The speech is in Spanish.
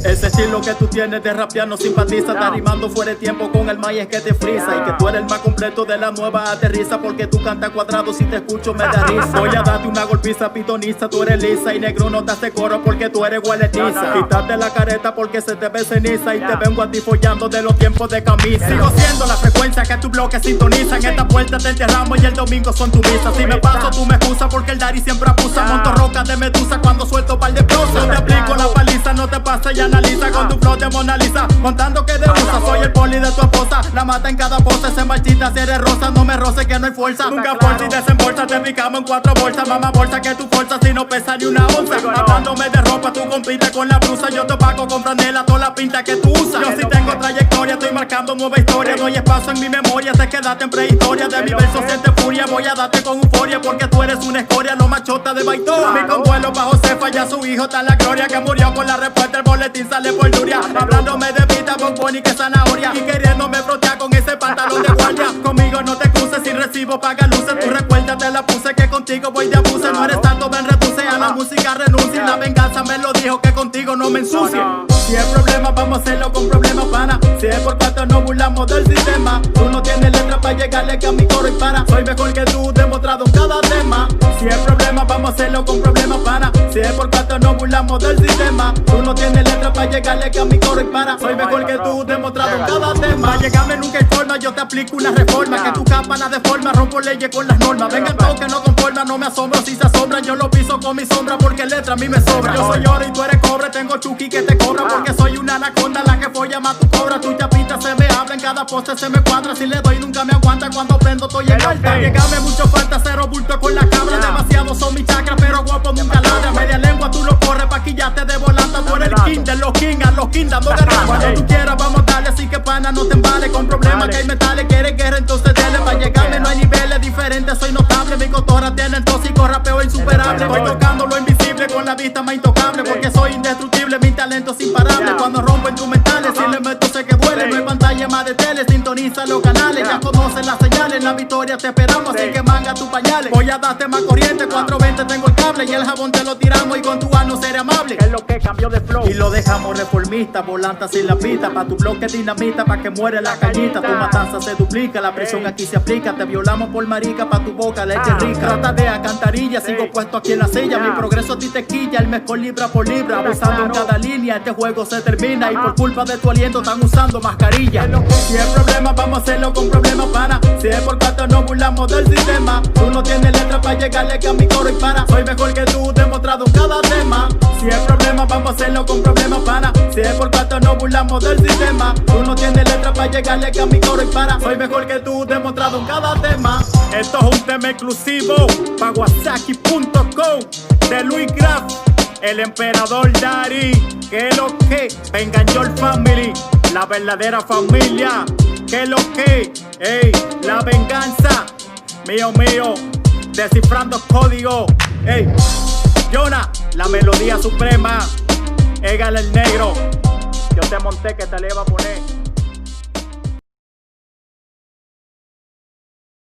Ese estilo que tú tienes de rapear no simpatiza. Está rimando fuera de tiempo con el maíz que te frisa. Y que tú eres el más completo de la nueva aterriza. Porque tú cantas cuadrado, si te escucho me da risa. Voy a darte una golpiza pitoniza, tú eres lisa. Y negro no te hace coro porque tú eres gualetiza. Quítate la careta porque se te ve ceniza. Y te vengo a ti follando de los tiempos de camisa. Sigo siendo la frecuencia que tu bloque sintoniza. En esta puerta te enterramos y el domingo son tu misa. Si me paso tú me excusas porque el daddy siempre abusa. Monto rocas de medusa cuando suelto par de prosa. Te aplico la paliza, no te pasa y analiza. Con tu flow de Mona Lisa, contando que de usa. Soy el poli de tu esposa, la mata en cada pose. Se marchita si eres rosa, no me roce que no hay fuerza. Nunca fuerza y desembolsa, te picamos en 4 bolsas. Mamá bolsa que tu fuerza si no pesa ni una onza. Hablándome de ropa, tú compites con la blusa. Yo te pago con franela, toda la pinta que tú usas. Yo sí tengo trayectoria, estoy marcando nueva historia. No hay espacio en mi memoria, te quedaste en prehistoria. De mi verso siente furia, voy a darte con euforia. Porque tú eres una escoria, no machota de Baitoa. Mi conduelo bajo Josefa, ya su hijo está en la gloria. Que murió con la respuesta, el boletín sale por Nuria. Hablándome de vida, bombón y que zanahoria. Y queriéndome frotear con ese pantalón de guardia. Conmigo no te cruces, sin recibo paga luces. Tú recuerdas, te la puse que contigo voy de abuse. No eres tanto, ven reduce, a la música renuncia. La venganza me lo dijo que contigo no me ensucie. Si hay problema, vamos a hacerlo con problemas, pana. Si es por cuatro, no burlamos del sistema. Tú no tienes letra para llegarle que a mi coro y para. Soy mejor que tú, demostrado en cada tema. Si hay problema, vamos a hacerlo con problemas, pana. Si es por cuatro, no burlamos del sistema. Tú no tienes letra para llegarle que a mi coro y para. Soy mejor que tú, demostrado en cada tema. Para llegarme nunca hay forma, yo te aplico una reforma. Que tu capa la deforma, rompo leyes con las normas. Vengan todos que no conforman, no me asombro si se asombran. Yo lo piso con mi sombra porque letra a mí me sobra. Yo soy oro y tú eres cobre, tengo chuki que te cobra. Porque soy una anaconda, la que folla más tu cobra. Tu chapita se me habla, en cada poste se me cuadra. Si le doy nunca me aguanta, cuando prendo estoy en alta. Llegarme mucho falta, cero bulto con la cabra. Demasiado son mis chakras, pero guapo nunca ladra. Media lengua tú lo corres pa' quillarte de volanta. Tú eres el king de los king, a los king dando garganta. Cuando tú quieras vamos a darle, así que pana no te embales. Con problemas que hay metales, quieres guerra, entonces dele. Pa' llegarme no hay niveles diferentes, soy notable. Mi cotorra tiene el tóxico, rapeo insuperable. Voy tocando lo invisible con la vista más intocable. Porque soy indestructible, mi talento es imparable. Cuando rompo instrumentales, si le meto sé que duele. No hay pantalla más de tele, sintoniza los canales. Ya conocen las señales, la victoria te esperamos. Así que manga tus pañales. Voy a darte más corriente, 420 tengo el cable. Y el jabón te lo tiramos y con tu ano seré amable. Es lo que cambió de flow. Y lo dejamos reformista, volanta sin la pista. Pa' tu bloque dinamita, pa' que muere la cañita. Tu matanza se duplica, la presión aquí se aplica. Te violamos por marica, pa' tu boca leche rica. Trata de alcantarilla, sigo puesto aquí en la silla. Mi progreso a ti te quilla, el mejor libra por libra. Abusando en cada línea, este juego se termina. Y por culpa de tu aliento están usando mascarilla. Si hay problema, vamos a hacerlo con problemas, pana. Si es por cuatro, no burlamos del sistema. Tú no tienes letra para llegarle que a mi coro y para. Soy mejor que tú, demostrado en cada tema. Si hay problema, vamos a hacerlo con problemas, pana. Si es por cuatro, no burlamos del sistema. Tú no tienes letra para llegarle que a mi coro y para. Soy mejor que tú, demostrado en cada tema. Esto es un tema exclusivo pa' Wasaki.com de Luis Graf, el emperador Daddy. Que lo que, vengan your family, la verdadera familia. Que lo que, ey, la venganza, mío, descifrando código, ey. Jonah, la melodía suprema, Egal el negro. Yo te monté que te le iba a poner.